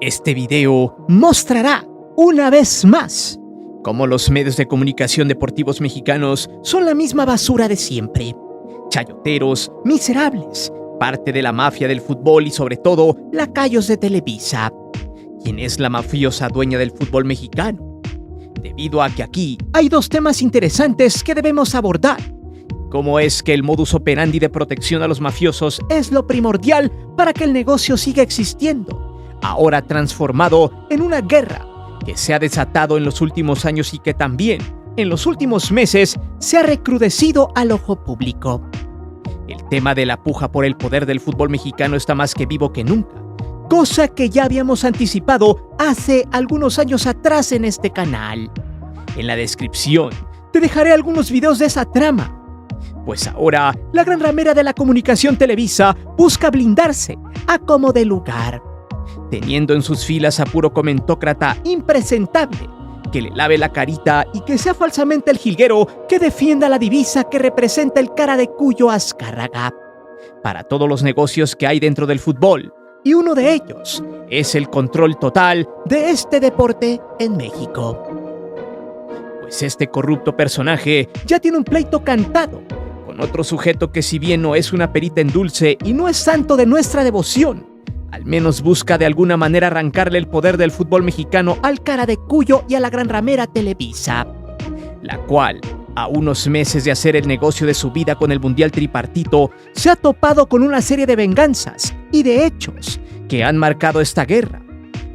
Este video mostrará, una vez más, cómo los medios de comunicación deportivos mexicanos son la misma basura de siempre. Chayoteros, miserables, parte de la mafia del fútbol y sobre todo, lacayos de Televisa. ¿Quién es la mafiosa dueña del fútbol mexicano? Debido a que aquí hay dos temas interesantes que debemos abordar. ¿Cómo es que el modus operandi de protección a los mafiosos es lo primordial para que el negocio siga existiendo? Ahora transformado en una guerra que se ha desatado en los últimos años y que también, en los últimos meses, se ha recrudecido al ojo público. El tema de la puja por el poder del fútbol mexicano está más que vivo que nunca, cosa que ya habíamos anticipado hace algunos años atrás en este canal. En la descripción te dejaré algunos videos de esa trama, pues ahora la gran ramera de la comunicación Televisa busca blindarse a como de lugar, teniendo en sus filas a puro comentócrata impresentable que le lave la carita y que sea falsamente el jilguero que defienda la divisa que representa el cara de Cuyo Azcárraga para todos los negocios que hay dentro del fútbol, y uno de ellos es el control total de este deporte en México. Pues este corrupto personaje ya tiene un pleito cantado con otro sujeto que, si bien no es una perita en dulce y no es santo de nuestra devoción, al menos busca de alguna manera arrancarle el poder del fútbol mexicano al cara de Cuyo y a la gran ramera Televisa, la cual, a unos meses de hacer el negocio de su vida con el Mundial Tripartito, se ha topado con una serie de venganzas y de hechos que han marcado esta guerra.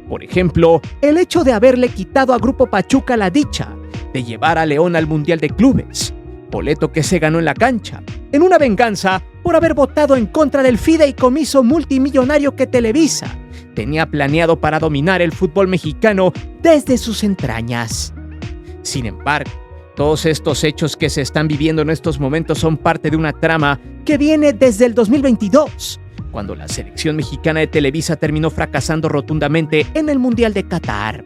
Por ejemplo, el hecho de haberle quitado a Grupo Pachuca la dicha de llevar a León al Mundial de Clubes, boleto que se ganó en la cancha, en una venganza por haber votado en contra del fideicomiso multimillonario que Televisa tenía planeado para dominar el fútbol mexicano desde sus entrañas. Sin embargo, todos estos hechos que se están viviendo en estos momentos son parte de una trama que viene desde el 2022, cuando la selección mexicana de Televisa terminó fracasando rotundamente en el Mundial de Qatar.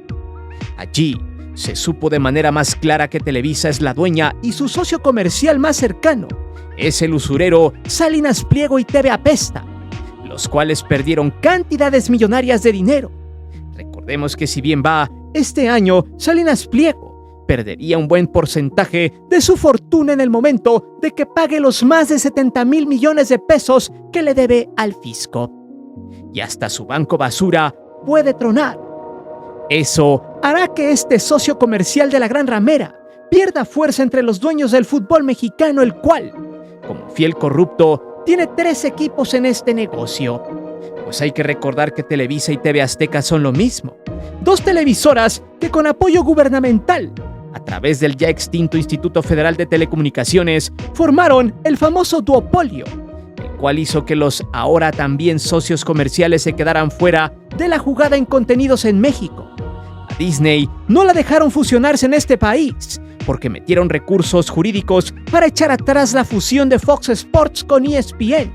Allí se supo de manera más clara que Televisa es la dueña y su socio comercial más cercano es el usurero Salinas Pliego y TV Apesta, los cuales perdieron cantidades millonarias de dinero. Recordemos que, si bien va, este año Salinas Pliego perdería un buen porcentaje de su fortuna en el momento de que pague los más de 70,000 millones de pesos que le debe al fisco. Y hasta su banco basura puede tronar. Eso hará que este socio comercial de la gran ramera pierda fuerza entre los dueños del fútbol mexicano, el cual, como fiel corrupto, tiene 3 equipos en este negocio. Pues hay que recordar que Televisa y TV Azteca son lo mismo, 2 televisoras que, con apoyo gubernamental, a través del ya extinto Instituto Federal de Telecomunicaciones, formaron el famoso duopolio, el cual hizo que los ahora también socios comerciales se quedaran fuera de la jugada en contenidos en México. A Disney no la dejaron fusionarse en este país, porque metieron recursos jurídicos para echar atrás la fusión de Fox Sports con ESPN,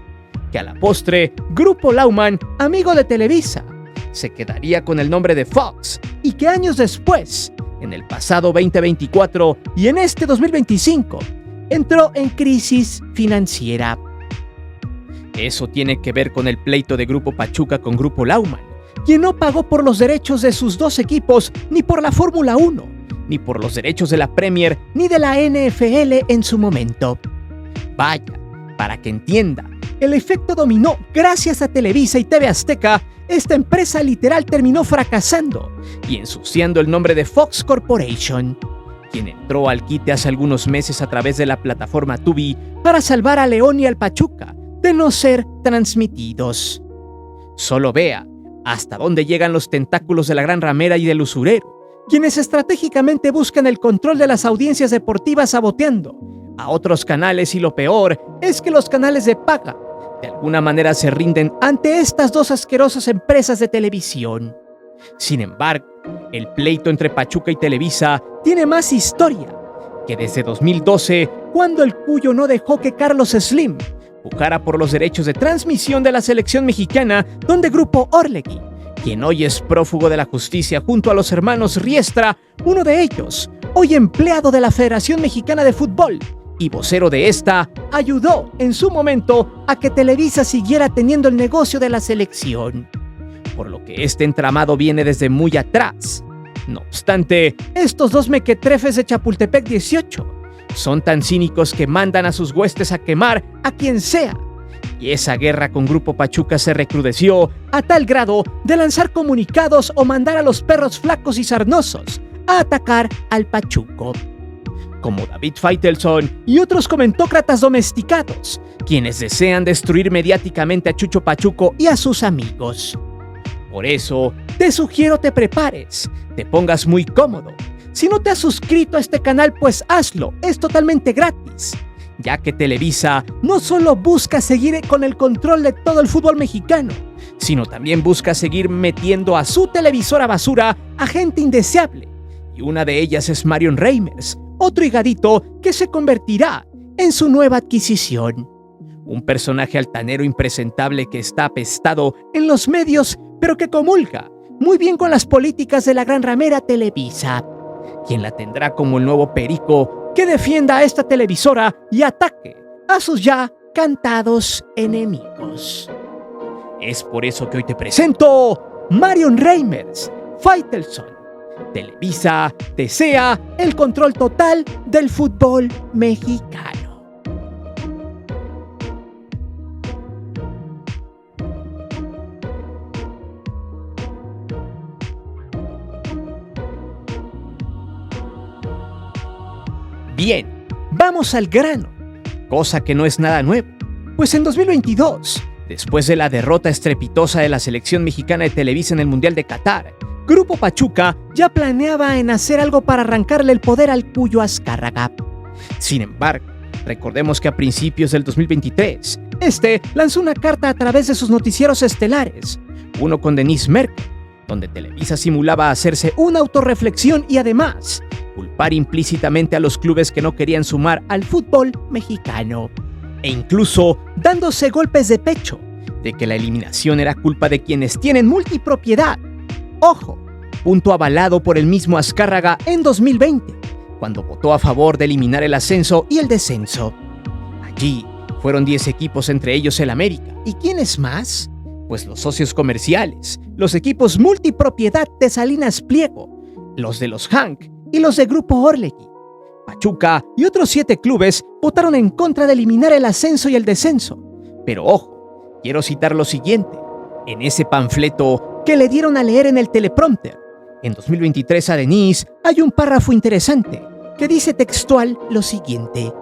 que a la postre, Grupo Lauman, amigo de Televisa, se quedaría con el nombre de Fox, y que años después, en el pasado 2024 y en este 2025, entró en crisis financiera. Eso tiene que ver con el pleito de Grupo Pachuca con Grupo Lauman, quien no pagó por los derechos de sus 2 equipos, ni por la Fórmula 1, ni por los derechos de la Premier, ni de la NFL en su momento. Vaya, para que entienda, el efecto dominó. Gracias a Televisa y TV Azteca, esta empresa literal terminó fracasando y ensuciando el nombre de Fox Corporation, quien entró al quite hace algunos meses a través de la plataforma Tubi para salvar a León y al Pachuca de no ser transmitidos. Solo vea hasta dónde llegan los tentáculos de la gran ramera y del usurero, quienes estratégicamente buscan el control de las audiencias deportivas saboteando a otros canales, y lo peor es que los canales de paga de alguna manera se rinden ante estas 2 asquerosas empresas de televisión. Sin embargo, el pleito entre Pachuca y Televisa tiene más historia, que desde 2012, cuando el Cuyo no dejó que Carlos Slim pujara por los derechos de transmisión de la selección mexicana, donde Grupo Orlegui, quien hoy es prófugo de la justicia junto a los hermanos Riestra, uno de ellos, hoy empleado de la Federación Mexicana de Fútbol y vocero de esta, ayudó en su momento a que Televisa siguiera teniendo el negocio de la selección. por lo que este entramado viene desde muy atrás. No obstante, estos dos mequetrefes de Chapultepec 18 son tan cínicos que mandan a sus huestes a quemar a quien sea. Y esa guerra con Grupo Pachuca se recrudeció a tal grado de lanzar comunicados o mandar a los perros flacos y sarnosos a atacar al Pachuco, como David Faitelson y otros comentócratas domesticados, quienes desean destruir mediáticamente a Chucho Pachuco y a sus amigos. Por eso, te sugiero te prepares, te pongas muy cómodo. Si no te has suscrito a este canal, pues hazlo, es totalmente gratis, ya que Televisa no solo busca seguir con el control de todo el fútbol mexicano, sino también busca seguir metiendo a su televisora basura a gente indeseable, y una de ellas es Marion Reimers, otro higadito que se convertirá en su nueva adquisición. Un personaje altanero impresentable que está apestado en los medios, pero que comulga muy bien con las políticas de la gran ramera Televisa, quien la tendrá como el nuevo perico que defienda a esta televisora y ataque a sus ya cantados enemigos. Es por eso que hoy te presento Marion Reimers, Faitelson. Televisa desea el control total del fútbol mexicano. Bien, vamos al grano, cosa que no es nada nuevo, pues en 2022, después de la derrota estrepitosa de la selección mexicana de Televisa en el Mundial de Qatar, Grupo Pachuca ya planeaba en hacer algo para arrancarle el poder al Cuyo Azcárraga. Sin embargo, recordemos que a principios del 2023, este lanzó una carta a través de sus noticieros estelares, uno con Denise Merkel, donde Televisa simulaba hacerse una autorreflexión y además culpar implícitamente a los clubes que no querían sumar al fútbol mexicano, e incluso dándose golpes de pecho de que la eliminación era culpa de quienes tienen multipropiedad. Ojo, punto avalado por el mismo Azcárraga en 2020, cuando votó a favor de eliminar el ascenso y el descenso. Allí fueron 10 equipos, entre ellos el América. ¿Y quiénes más? Pues los socios comerciales, los equipos multipropiedad de Salinas Pliego, los de los Hank y los de Grupo Orlegui. Pachuca y otros 7 clubes votaron en contra de eliminar el ascenso y el descenso. Pero ojo, quiero citar lo siguiente. En ese panfleto que le dieron a leer en el teleprompter, en 2023 a Denise, hay un párrafo interesante que dice textual lo siguiente: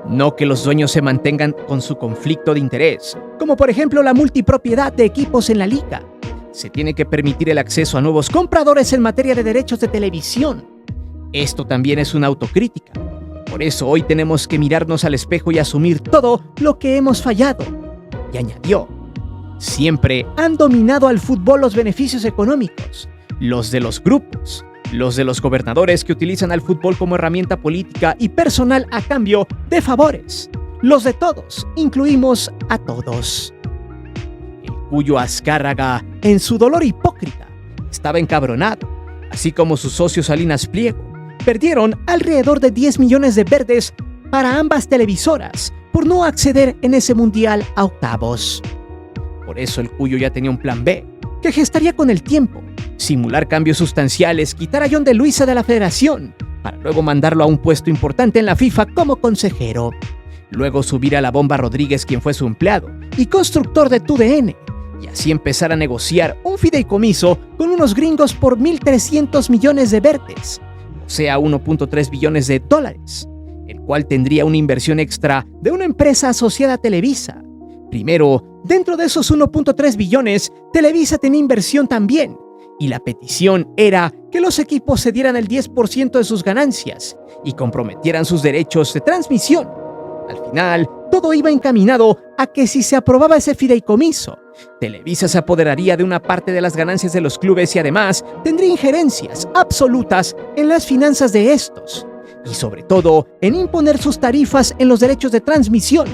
no que los dueños se mantengan con su conflicto de interés, como por ejemplo la multipropiedad de equipos en la liga. Se tiene que permitir el acceso a nuevos compradores en materia de derechos de televisión. Esto también es una autocrítica. Por eso hoy tenemos que mirarnos al espejo y asumir todo lo que hemos fallado. Y añadió: siempre han dominado al fútbol los beneficios económicos, los de los grupos, los de los gobernadores que utilizan al fútbol como herramienta política y personal a cambio de favores. Los de todos, incluimos a todos. El Cuyo Azcárraga, en su dolor hipócrita, estaba encabronado, así como sus socios Salinas Pliego. Perdieron alrededor de 10 millones de verdes para ambas televisoras por no acceder en ese mundial a octavos. Por eso el Cuyo ya tenía un plan B, que gestaría con el tiempo: simular cambios sustanciales, quitar a John de Luisa de la federación, para luego mandarlo a un puesto importante en la FIFA como consejero. Luego subir a la Bomba Rodríguez, quien fue su empleado y constructor de TUDN, y así empezar a negociar un fideicomiso con unos gringos por 1.300 millones de verdes, o sea 1.3 billones de dólares, el cual tendría una inversión extra de una empresa asociada a Televisa. Primero, dentro de esos 1.3 billones, Televisa tenía inversión también, y la petición era que los equipos cedieran el 10% de sus ganancias y comprometieran sus derechos de transmisión. Al final, todo iba encaminado a que si se aprobaba ese fideicomiso, Televisa se apoderaría de una parte de las ganancias de los clubes y además tendría injerencias absolutas en las finanzas de estos, y sobre todo en imponer sus tarifas en los derechos de transmisión,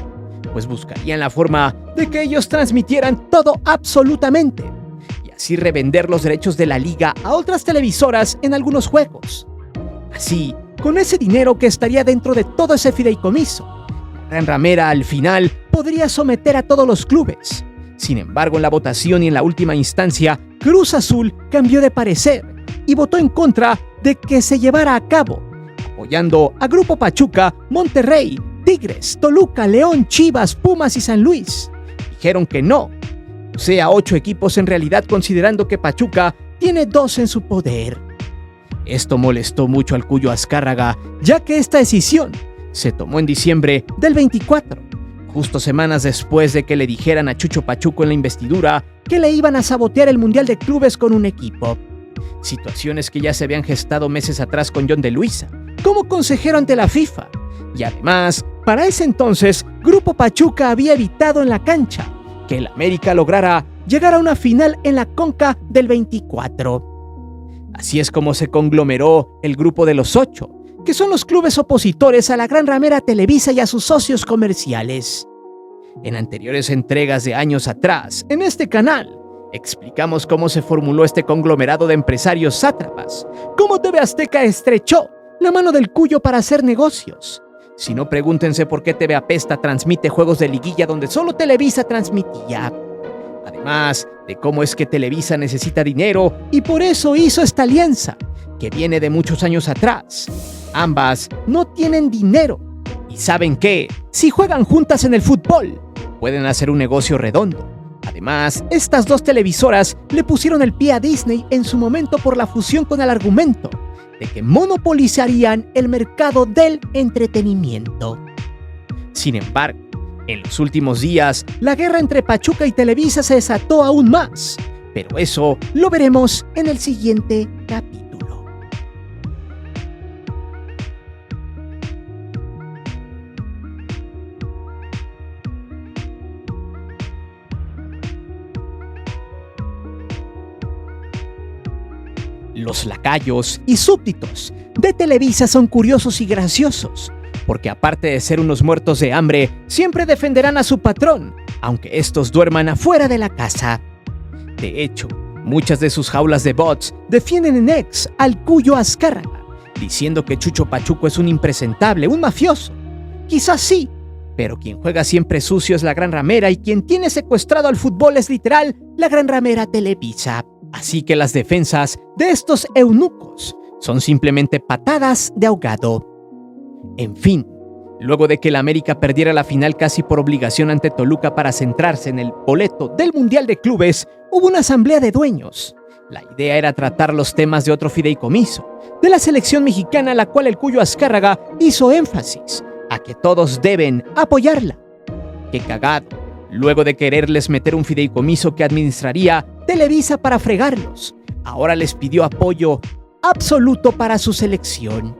pues buscarían la forma de que ellos transmitieran todo absolutamente, y así revender los derechos de la liga a otras televisoras en algunos juegos. Así, con ese dinero que estaría dentro de todo ese fideicomiso, la gran ramera al final podría someter a todos los clubes, Sin embargo, en la votación y en la última instancia, Cruz Azul cambió de parecer y votó en contra de que se llevara a cabo, apoyando a Grupo Pachuca, Monterrey, Tigres, Toluca, León, Chivas, Pumas y San Luis. Dijeron que no, o sea, 8 equipos en realidad, considerando que Pachuca tiene 2 en su poder. Esto molestó mucho al Cuyo Azcárraga, ya que esta decisión se tomó en diciembre del 24, justo semanas después de que le dijeran a Chucho Pachuco en la investidura que le iban a sabotear el Mundial de Clubes con un equipo. Situaciones que ya se habían gestado meses atrás con John de Luisa, como consejero ante la FIFA. Y además, para ese entonces, Grupo Pachuca había evitado en la cancha que el América lograra llegar a una final en la Conca del 24. Así es como se conglomeró el grupo de los 8, que son los clubes opositores a la gran ramera Televisa y a sus socios comerciales. En anteriores entregas de años atrás, en este canal, explicamos cómo se formuló este conglomerado de empresarios sátrapas, cómo TV Azteca estrechó la mano del Cuyo para hacer negocios. Si no, pregúntense por qué TV Apesta transmite juegos de liguilla donde solo Televisa transmitía. Además de cómo es que Televisa necesita dinero y por eso hizo esta alianza, que viene de muchos años atrás. Ambas no tienen dinero y saben que, si juegan juntas en el fútbol, pueden hacer un negocio redondo. Además, estas 2 televisoras le pusieron el pie a Disney en su momento por la fusión con el argumento de que monopolizarían el mercado del entretenimiento. Sin embargo, en los últimos días, la guerra entre Pachuca y Televisa se desató aún más, pero eso lo veremos en el siguiente capítulo. Los lacayos y súbditos de Televisa son curiosos y graciosos, porque aparte de ser unos muertos de hambre, siempre defenderán a su patrón, aunque estos duerman afuera de la casa. De hecho, muchas de sus jaulas de bots defienden en X al Cuyo Azcárraga, diciendo que Chucho Pachuco es un impresentable, un mafioso. Quizás sí, pero quien juega siempre sucio es la gran ramera y quien tiene secuestrado al fútbol es literal la gran ramera Televisa. Así que las defensas de estos eunucos son simplemente patadas de ahogado. En fin, luego de que el América perdiera la final casi por obligación ante Toluca para centrarse en el boleto del Mundial de Clubes, hubo una asamblea de dueños. La idea era tratar los temas de otro fideicomiso, de la selección mexicana, a la cual el Cuyo Azcárraga hizo énfasis a que todos deben apoyarla. ¡Qué cagado! Luego de quererles meter un fideicomiso que administraría Televisa para fregarlos, ahora les pidió apoyo absoluto para su selección.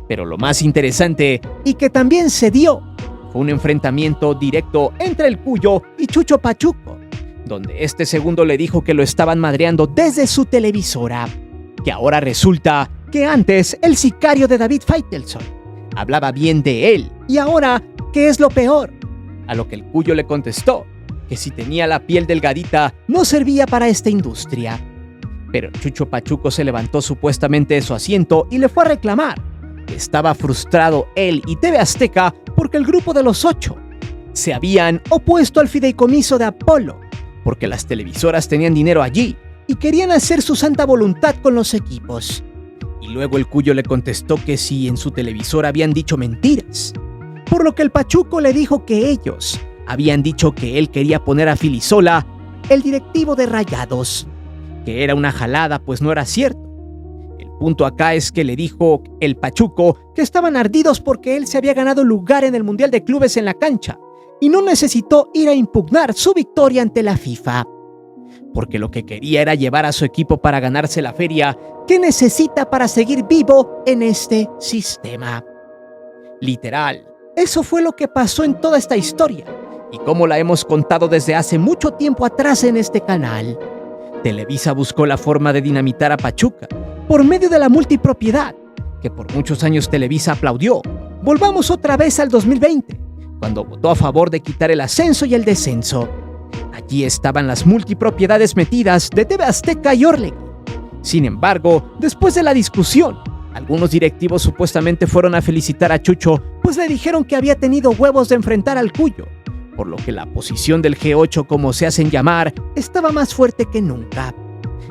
Pero lo más interesante, y que también se dio, fue un enfrentamiento directo entre el Cuyo y Chucho Pachuco, donde este segundo le dijo que lo estaban madreando desde su televisora, que ahora resulta que antes el sicario de David Faitelson hablaba bien de él, y ahora, ¿qué es lo peor? A lo que el Cuyo le contestó que si tenía la piel delgadita no servía para esta industria. Pero Chucho Pachuco se levantó supuestamente de su asiento y le fue a reclamar. Estaba frustrado él y TV Azteca porque el grupo de los 8 se habían opuesto al fideicomiso de Apolo, porque las televisoras tenían dinero allí y querían hacer su santa voluntad con los equipos. Y luego el Cuyo le contestó que si en su televisora habían dicho mentiras, por lo que el Pachuco le dijo que ellos habían dicho que él quería poner a Filisola, el directivo de Rayados, que era una jalada, pues no era cierto. El punto acá es que le dijo el Pachuco que estaban ardidos porque él se había ganado lugar en el Mundial de Clubes en la cancha y no necesitó ir a impugnar su victoria ante la FIFA, porque lo que quería era llevar a su equipo para ganarse la feria que necesita para seguir vivo en este sistema. Literal, eso fue lo que pasó en toda esta historia, y como la hemos contado desde hace mucho tiempo atrás en este canal. Televisa buscó la forma de dinamitar a Pachuca por medio de la multipropiedad, que por muchos años Televisa aplaudió. Volvamos otra vez al 2020, cuando votó a favor de quitar el ascenso y el descenso. Allí estaban las multipropiedades metidas de TV Azteca y Orlegui. Sin embargo, después de la discusión, algunos directivos supuestamente fueron a felicitar a Chucho, pues le dijeron que había tenido huevos de enfrentar al Cuyo, por lo que la posición del G8, como se hacen llamar, estaba más fuerte que nunca.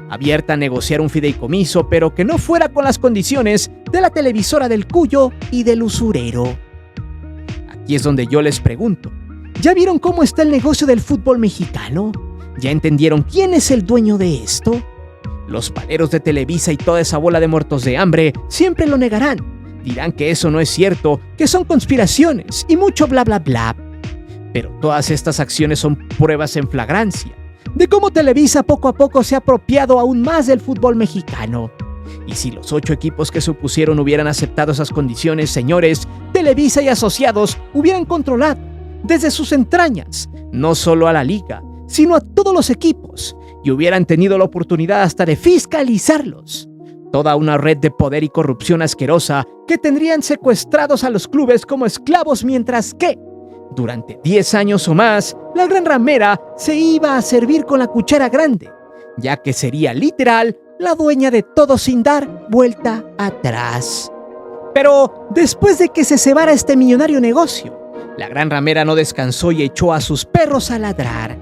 Abierta a negociar un fideicomiso, pero que no fuera con las condiciones de la televisora del Cuyo y del usurero. Aquí es donde yo les pregunto, ¿ya vieron cómo está el negocio del fútbol mexicano? ¿Ya entendieron quién es el dueño de esto? Los paleros de Televisa y toda esa bola de muertos de hambre siempre lo negarán. Dirán que eso no es cierto, que son conspiraciones y mucho bla bla bla. Pero todas estas acciones son pruebas en flagrancia de cómo Televisa poco a poco se ha apropiado aún más del fútbol mexicano. Y si los 8 equipos que se opusieron hubieran aceptado esas condiciones, señores, Televisa y asociados hubieran controlado desde sus entrañas no solo a la liga, sino a todos los equipos, y hubieran tenido la oportunidad hasta de fiscalizarlos. Toda una red de poder y corrupción asquerosa que tendrían secuestrados a los clubes como esclavos, mientras que, durante 10 años o más, la gran ramera se iba a servir con la cuchara grande, ya que sería literal la dueña de todo sin dar vuelta atrás. Pero después de que se cebara este millonario negocio, la gran ramera no descansó y echó a sus perros a ladrar.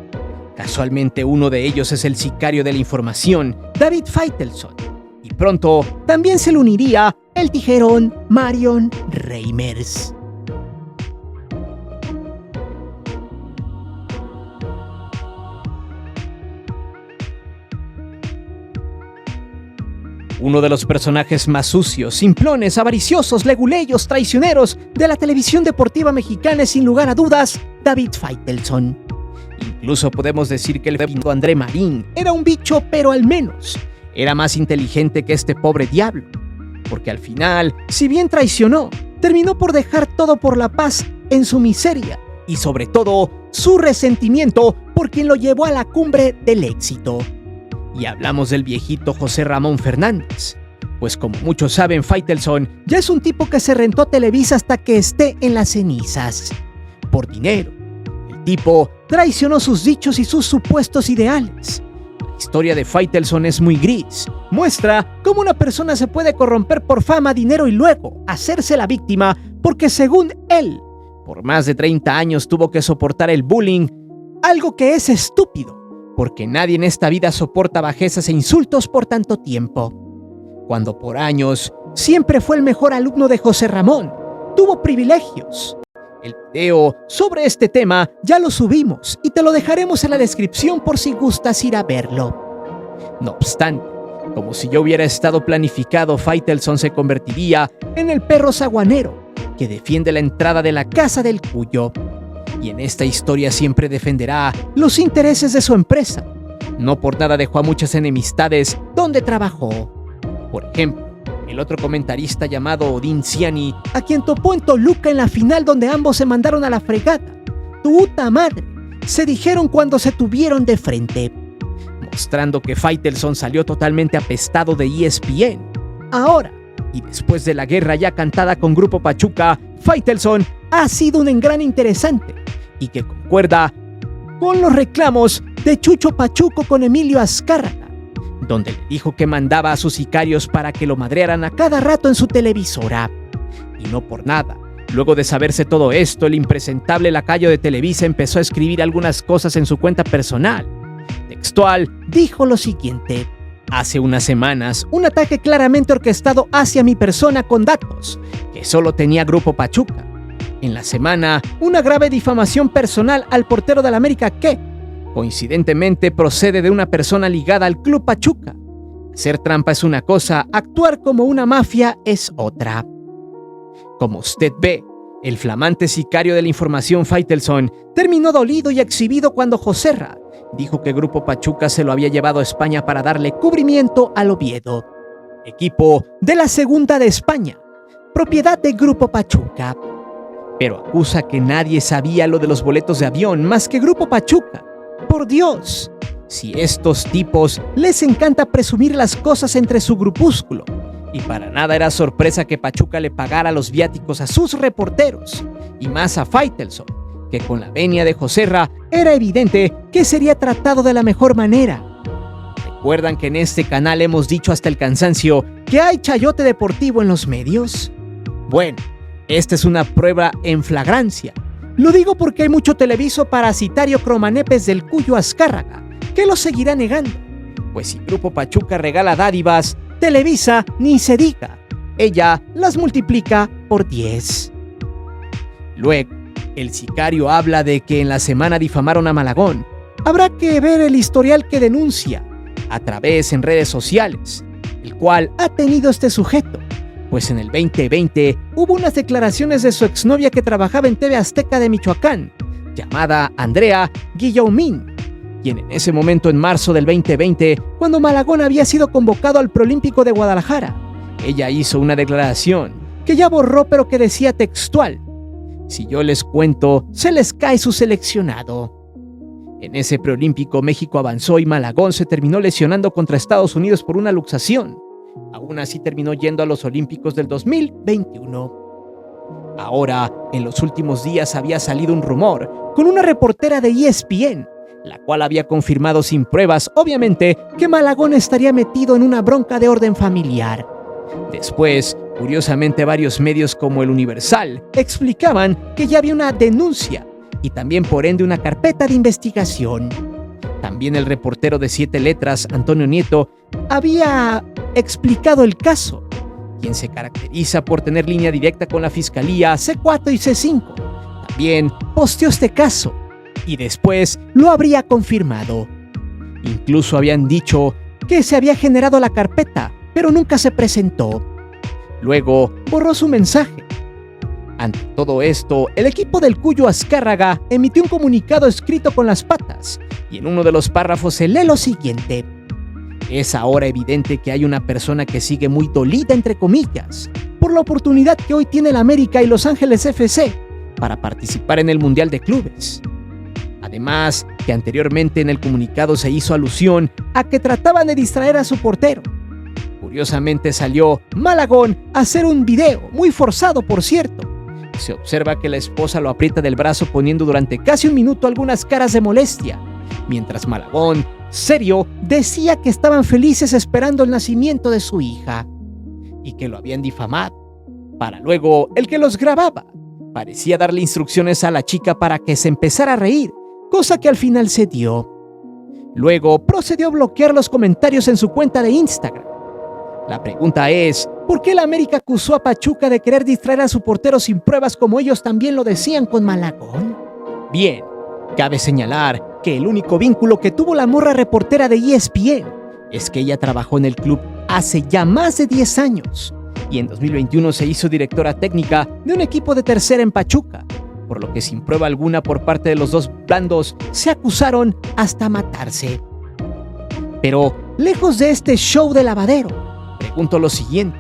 Casualmente uno de ellos es el sicario de la información, David Faitelson, y pronto también se le uniría el tijerón Marion Reimers. Uno de los personajes más sucios, simplones, avariciosos, leguleyos, traicioneros de la televisión deportiva mexicana es, sin lugar a dudas, David Faitelson. Incluso podemos decir que el bebito André Marín era un bicho, pero al menos era más inteligente que este pobre diablo. Porque al final, si bien traicionó, terminó por dejar todo por la paz en su miseria y sobre todo su resentimiento por quien lo llevó a la cumbre del éxito. Y hablamos del viejito José Ramón Fernández. Pues como muchos saben, Faitelson ya es un tipo que se rentó a Televisa hasta que esté en las cenizas. Por dinero. El tipo traicionó sus dichos y sus supuestos ideales. La historia de Faitelson es muy gris. Muestra cómo una persona se puede corromper por fama, dinero y luego hacerse la víctima porque, según él, por más de 30 años tuvo que soportar el bullying, algo que es estúpido, porque nadie en esta vida soporta bajezas e insultos por tanto tiempo. Cuando por años siempre fue el mejor alumno de José Ramón, tuvo privilegios. El video sobre este tema ya lo subimos y te lo dejaremos en la descripción por si gustas ir a verlo. No obstante, como si ya hubiera estado planificado, Faitelson se convertiría en el perro saguanero que defiende la entrada de la casa del Cuyo. Y en esta historia siempre defenderá los intereses de su empresa. No por nada dejó a muchas enemistades donde trabajó. Por ejemplo, el otro comentarista llamado Odín Ciani, a quien topó en Toluca en la final donde ambos se mandaron a la fregata. ¡Puta madre! Se dijeron cuando se tuvieron de frente. Mostrando que Faitelson salió totalmente apestado de ESPN. Ahora, y después de la guerra ya cantada con Grupo Pachuca, Faitelson ha sido un engrane interesante y que concuerda con los reclamos de Chucho Pachuco con Emilio Azcárraga, donde le dijo que mandaba a sus sicarios para que lo madrearan a cada rato en su televisora. Y no por nada, luego de saberse todo esto, el impresentable lacayo de Televisa empezó a escribir algunas cosas en su cuenta personal. Textual, dijo lo siguiente: hace unas semanas, un ataque claramente orquestado hacia mi persona con datos que solo tenía Grupo Pachuca. En la semana, una grave difamación personal al portero del América que, coincidentemente, procede de una persona ligada al Club Pachuca. Hacer trampa es una cosa, actuar como una mafia es otra. Como usted ve, el flamante sicario de la información Faitelson terminó dolido y exhibido cuando Joserra dijo que Grupo Pachuca se lo había llevado a España para darle cubrimiento al Oviedo, equipo de la segunda de España, propiedad de Grupo Pachuca. Pero acusa que nadie sabía lo de los boletos de avión más que Grupo Pachuca. Por Dios, si estos tipos les encanta presumir las cosas entre su grupúsculo, y para nada era sorpresa que Pachuca le pagara los viáticos a sus reporteros, y más a Faitelson, que con la venia de Joserra era evidente que sería tratado de la mejor manera. ¿Recuerdan que en este canal hemos dicho hasta el cansancio que hay chayote deportivo en los medios? Bueno, esta es una prueba en flagrancia Lo digo porque hay mucho televiso parasitario cromanepes del Cuyo Azcárraga, que lo seguirá negando. Pues si Grupo Pachuca regala dádivas, Televisa ni se diga. Ella las multiplica por 10. Luego, el sicario habla de que en la semana difamaron a Malagón. Habrá que ver el historial que denuncia a través en redes sociales, el cual ha tenido este sujeto, pues en el 2020 hubo unas declaraciones de su exnovia que trabajaba en TV Azteca de Michoacán, llamada Andrea Guillaumín, quien en ese momento, en marzo del 2020, cuando Malagón había sido convocado al Preolímpico de Guadalajara, ella hizo una declaración que ya borró, pero que decía textual: si yo les cuento, se les cae su seleccionado. En ese preolímpico México avanzó y Malagón se terminó lesionando contra Estados Unidos por una luxación. Aún así terminó yendo a los Olímpicos del 2021. Ahora, en los últimos días había salido un rumor con una reportera de ESPN, la cual había confirmado sin pruebas, obviamente, que Malagón estaría metido en una bronca de orden familiar. Después, curiosamente, varios medios como El Universal explicaban que ya había una denuncia y también por ende una carpeta de investigación. También el reportero de 7 letras, Antonio Nieto, había explicado el caso, quien se caracteriza por tener línea directa con la Fiscalía C4 y C5. También posteó este caso y después lo habría confirmado. Incluso habían dicho que se había generado la carpeta, pero nunca se presentó. Luego borró su mensaje. Ante todo esto, el equipo del Cuyo Azcárraga emitió un comunicado escrito con las patas, y en uno de los párrafos se lee lo siguiente: es ahora evidente que hay una persona que sigue muy dolida, entre comillas, por la oportunidad que hoy tiene el América y Los Ángeles FC para participar en el Mundial de Clubes. Además, que anteriormente en el comunicado se hizo alusión a que trataban de distraer a su portero. Curiosamente salió Malagón a hacer un video, muy forzado por cierto. Se observa que la esposa lo aprieta del brazo poniendo durante casi un minuto algunas caras de molestia, mientras Malagón, serio, decía que estaban felices esperando el nacimiento de su hija y que lo habían difamado. Para luego, el que los grababa parecía darle instrucciones a la chica para que se empezara a reír, cosa que al final se dio. Luego procedió a bloquear los comentarios en su cuenta de Instagram. La pregunta es, ¿por qué el América acusó a Pachuca de querer distraer a su portero sin pruebas como ellos también lo decían con Malagón? Bien, cabe señalar que el único vínculo que tuvo la morra reportera de ESPN es que ella trabajó en el club hace ya más de 10 años y en 2021 se hizo directora técnica de un equipo de tercera en Pachuca, por lo que sin prueba alguna por parte de los dos bandos se acusaron hasta matarse. Pero, lejos de este show de lavadero, pregunto lo siguiente: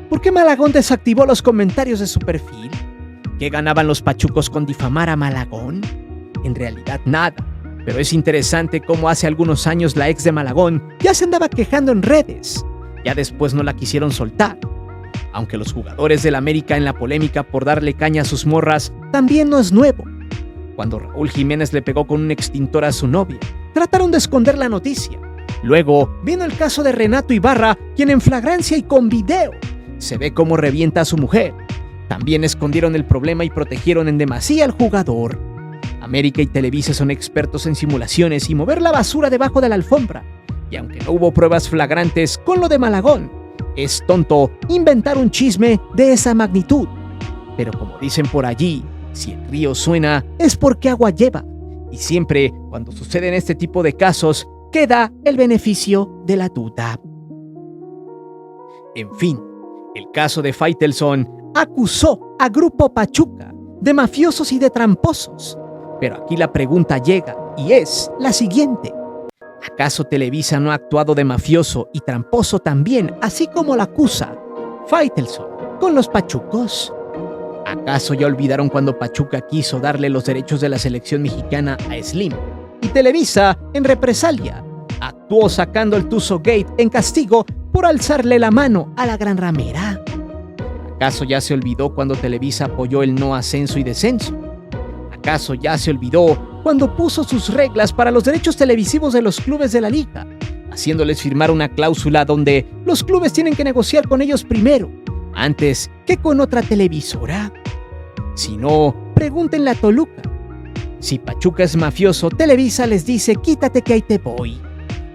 ¿por qué Malagón desactivó los comentarios de su perfil? ¿Qué ganaban los pachucos con difamar a Malagón? En realidad nada, pero es interesante cómo hace algunos años la ex de Malagón ya se andaba quejando en redes. Ya después no la quisieron soltar. Aunque los jugadores del América en la polémica por darle caña a sus morras también no es nuevo. Cuando Raúl Jiménez le pegó con un extintor a su novia, trataron de esconder la noticia. Luego vino el caso de Renato Ibarra, quien en flagrancia y con video se ve cómo revienta a su mujer. También escondieron el problema y protegieron en demasía al jugador. América y Televisa son expertos en simulaciones y mover la basura debajo de la alfombra. Y aunque no hubo pruebas flagrantes con lo de Malagón, es tonto inventar un chisme de esa magnitud. Pero como dicen por allí, si el río suena es porque agua lleva. Y siempre, cuando suceden este tipo de casos, queda el beneficio de la duda. En fin, el caso de Faitelson acusó a Grupo Pachuca de mafiosos y de tramposos. Pero aquí la pregunta llega y es la siguiente: ¿acaso Televisa no ha actuado de mafioso y tramposo también, así como la acusa Faitelson con los pachucos? ¿Acaso ya olvidaron cuando Pachuca quiso darle los derechos de la selección mexicana a Slim y Televisa, en represalia, actuó sacando el Tuzo Gate en castigo por alzarle la mano a la Gran Ramera? ¿Acaso ya se olvidó cuando Televisa apoyó el no ascenso y descenso? ¿Acaso ya se olvidó cuando puso sus reglas para los derechos televisivos de los clubes de la liga, haciéndoles firmar una cláusula donde los clubes tienen que negociar con ellos primero, antes que con otra televisora? Si no, pregúntenle a Toluca. Si Pachuca es mafioso, Televisa les dice quítate que ahí te voy,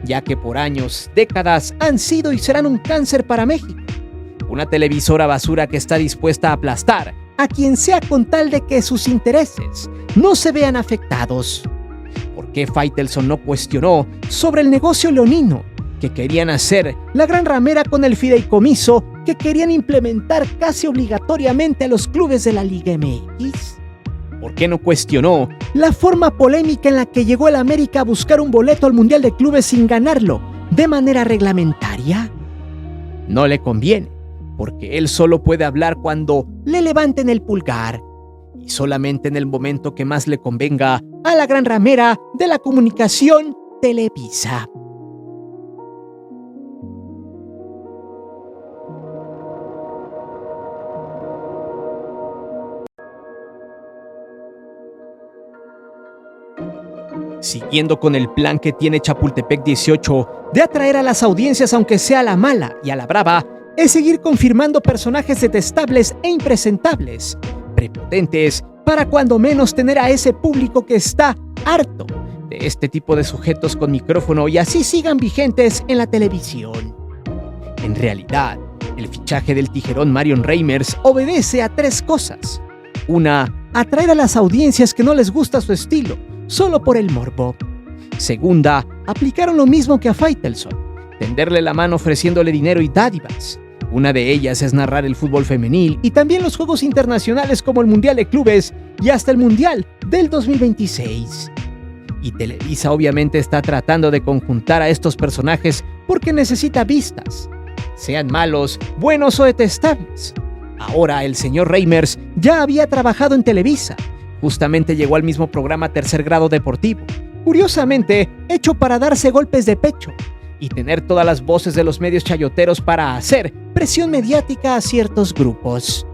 ya que por años, décadas han sido y serán un cáncer para México. Una televisora basura que está dispuesta a aplastar a quien sea con tal de que sus intereses no se vean afectados. ¿Por qué Faitelson no cuestionó sobre el negocio leonino que querían hacer la Gran Ramera con el fideicomiso que querían implementar casi obligatoriamente a los clubes de la Liga MX? ¿Por qué no cuestionó la forma polémica en la que llegó el América a buscar un boleto al Mundial de Clubes sin ganarlo de manera reglamentaria? No le conviene, porque él solo puede hablar cuando le levanten el pulgar, y solamente en el momento que más le convenga a la Gran Ramera de la comunicación, Televisa. Siguiendo con el plan que tiene Chapultepec 18 de atraer a las audiencias aunque sea a la mala y a la brava, es seguir confirmando personajes detestables e impresentables, prepotentes, para cuando menos tener a ese público que está harto de este tipo de sujetos con micrófono y así sigan vigentes en la televisión. En realidad, el fichaje del tijerón Marion Reimers obedece a 3 cosas. Una, atraer a las audiencias que no les gusta su estilo, solo por el morbo. Segunda, aplicaron lo mismo que a Faitelson, tenderle la mano ofreciéndole dinero y dádivas. Una de ellas es narrar el fútbol femenil y también los juegos internacionales como el Mundial de Clubes y hasta el Mundial del 2026. Y Televisa obviamente está tratando de conjuntar a estos personajes porque necesita vistas, sean malos, buenos o detestables. Ahora el señor Reimers ya había trabajado en Televisa. Justamente llegó al mismo programa Tercer Grado Deportivo, curiosamente hecho para darse golpes de pecho y tener todas las voces de los medios chayoteros para hacer presión mediática a ciertos grupos.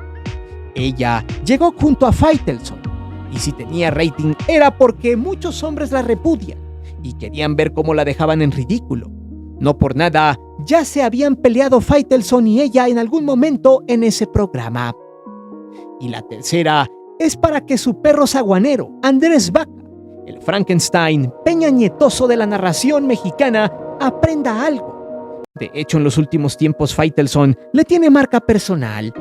Ella llegó junto a Faitelson, y si tenía rating era porque muchos hombres la repudian y querían ver cómo la dejaban en ridículo. No por nada, ya se habían peleado Faitelson y ella en algún momento en ese programa. Y la tercera es para que su perro saguanero, Andrés Vaca, el Frankenstein peña nietoso de la narración mexicana, aprenda algo. De hecho, en los últimos tiempos Faitelson le tiene marca personal,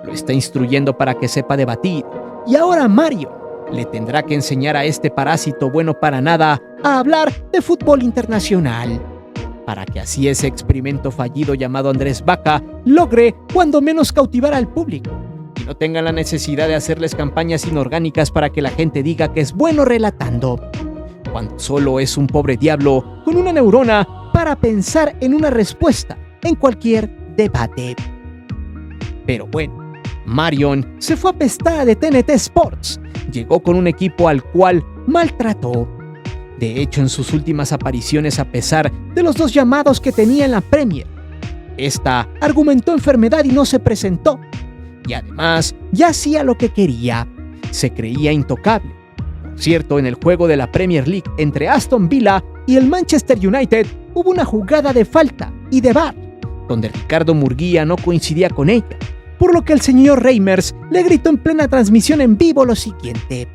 lo está instruyendo para que sepa debatir, y ahora Mario le tendrá que enseñar a este parásito bueno para nada a hablar de fútbol internacional, para que así ese experimento fallido llamado Andrés Vaca logre cuando menos cautivar al público y no tengan la necesidad de hacerles campañas inorgánicas para que la gente diga que es bueno relatando, cuando solo es un pobre diablo con una neurona para pensar en una respuesta en cualquier debate. Pero bueno, Marion se fue apestada de TNT Sports, llegó con un equipo al cual maltrató. De hecho, en sus últimas apariciones, a pesar de los 2 llamados que tenía en la Premier, esta argumentó enfermedad y no se presentó. Y además, ya hacía lo que quería. Se creía intocable. Por cierto, en el juego de la Premier League entre Aston Villa y el Manchester United hubo una jugada de falta y de VAR, donde Ricardo Murguía no coincidía con ella, por lo que el señor Reimers le gritó en plena transmisión en vivo lo siguiente: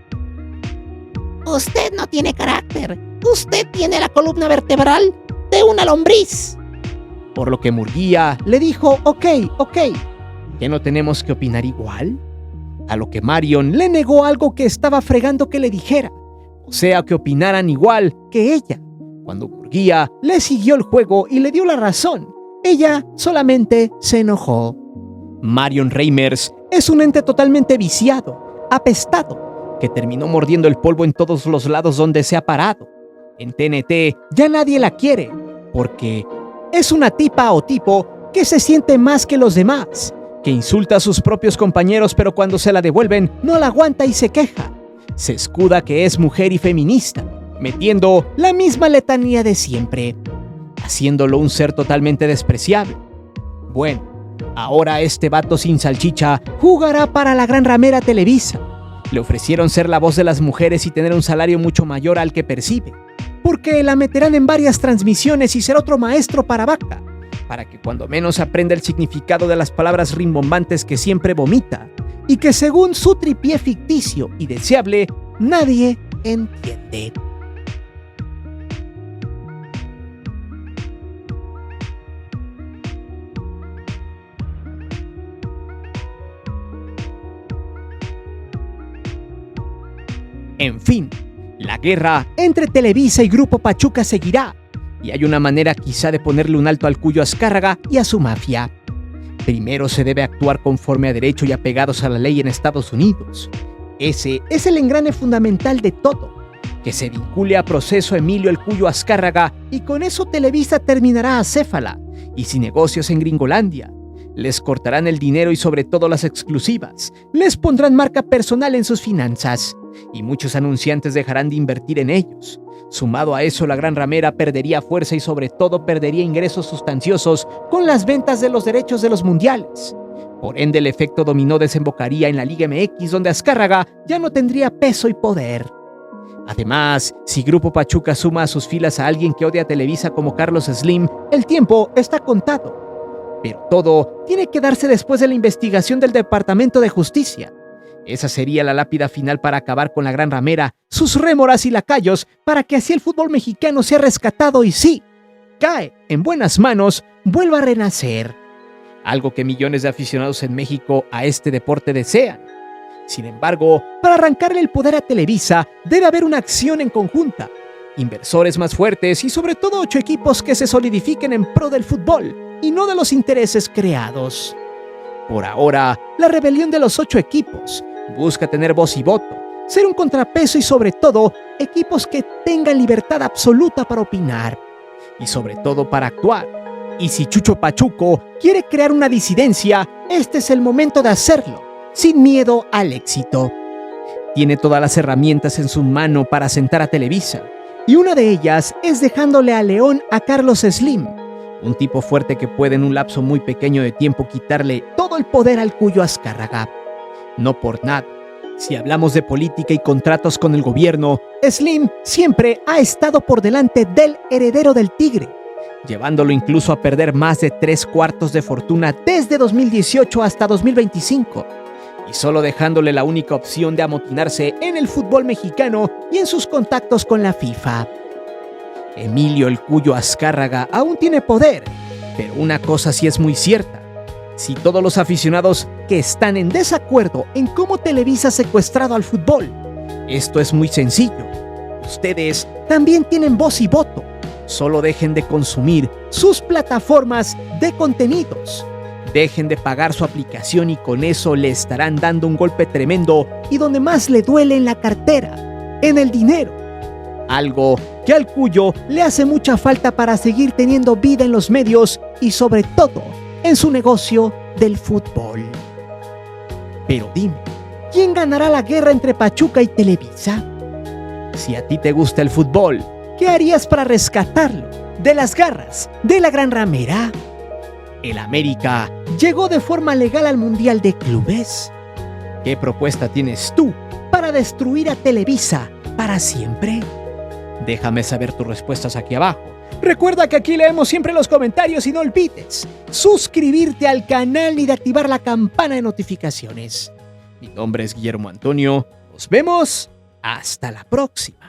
Usted no tiene carácter. Usted tiene la columna vertebral de una lombriz. Por lo que Murguía le dijo, ok, ¿que no tenemos que opinar igual? A lo que Marion le negó algo que estaba fregando que le dijera, o sea, que opinaran igual que ella. Cuando Murguía le siguió el juego y le dio la razón, ella solamente se enojó. Marion Reimers es un ente totalmente viciado, apestado, que terminó mordiendo el polvo en todos los lados donde se ha parado. En TNT ya nadie la quiere, porque es una tipa o tipo que se siente más que los demás, que insulta a sus propios compañeros pero cuando se la devuelven no la aguanta y se queja. Se escuda que es mujer y feminista, metiendo la misma letanía de siempre, haciéndolo un ser totalmente despreciable. Bueno, ahora este vato sin salchicha jugará para la Gran Ramera Televisa. Le ofrecieron ser la voz de las mujeres y tener un salario mucho mayor al que percibe, porque la meterán en varias transmisiones y será otro maestro para Vaca, para que cuando menos aprenda el significado de las palabras rimbombantes que siempre vomita, y que según su tripié ficticio y deseable, nadie entiende. En fin, la guerra entre Televisa y Grupo Pachuca seguirá, y hay una manera quizá de ponerle un alto al Cuyo Azcárraga y a su mafia. Primero se debe actuar conforme a derecho y apegados a la ley en Estados Unidos. Ese es el engrane fundamental de todo, que se vincule a proceso Emilio el Cuyo Azcárraga y con eso Televisa terminará acéfala y sin negocios en Gringolandia. Les cortarán el dinero y sobre todo las exclusivas, les pondrán marca personal en sus finanzas y muchos anunciantes dejarán de invertir en ellos. Sumado a eso, la Gran Ramera perdería fuerza y sobre todo perdería ingresos sustanciosos con las ventas de los derechos de los mundiales. Por ende, el efecto dominó desembocaría en la Liga MX, donde Azcárraga ya no tendría peso y poder. Además, si Grupo Pachuca suma a sus filas a alguien que odia a Televisa como Carlos Slim, el tiempo está contado. Pero todo tiene que darse después de la investigación del Departamento de Justicia. Esa sería la lápida final para acabar con la Gran Ramera, sus rémoras y lacayos, para que así el fútbol mexicano sea rescatado y sí, cae en buenas manos, vuelva a renacer. Algo que millones de aficionados en México a este deporte desean. Sin embargo, para arrancarle el poder a Televisa, debe haber una acción en conjunta, inversores más fuertes y sobre todo 8 equipos que se solidifiquen en pro del fútbol y no de los intereses creados. Por ahora, la rebelión de los 8 equipos busca tener voz y voto, ser un contrapeso y sobre todo, equipos que tengan libertad absoluta para opinar y sobre todo para actuar. Y si Chucho Pachuco quiere crear una disidencia, este es el momento de hacerlo, sin miedo al éxito. Tiene todas las herramientas en su mano para sentar a Televisa, y una de ellas es dejándole a León a Carlos Slim, un tipo fuerte que puede en un lapso muy pequeño de tiempo quitarle todo el poder al Cuyo Azcárraga. No por nada, si hablamos de política y contratos con el gobierno, Slim siempre ha estado por delante del heredero del Tigre, llevándolo incluso a perder más de 3/4 de fortuna desde 2018 hasta 2025, y solo dejándole la única opción de amotinarse en el fútbol mexicano y en sus contactos con la FIFA. Emilio el Cuyo Azcárraga aún tiene poder, pero una cosa sí es muy cierta. Si todos los aficionados que están en desacuerdo en cómo Televisa ha secuestrado al fútbol, esto es muy sencillo. Ustedes también tienen voz y voto. Solo dejen de consumir sus plataformas de contenidos. Dejen de pagar su aplicación y con eso le estarán dando un golpe tremendo y donde más le duele en la cartera, en el dinero. Algo que al Cuyo le hace mucha falta para seguir teniendo vida en los medios y sobre todo en su negocio del fútbol. Pero dime, ¿quién ganará la guerra entre Pachuca y Televisa? Si a ti te gusta el fútbol, ¿qué harías para rescatarlo de las garras de la Gran Ramera? El América llegó de forma legal al Mundial de Clubes. ¿Qué propuesta tienes tú para destruir a Televisa para siempre? Déjame saber tus respuestas aquí abajo. Recuerda que aquí leemos siempre los comentarios y no olvides suscribirte al canal y de activar la campana de notificaciones. Mi nombre es Guillermo Antonio. Nos vemos hasta la próxima.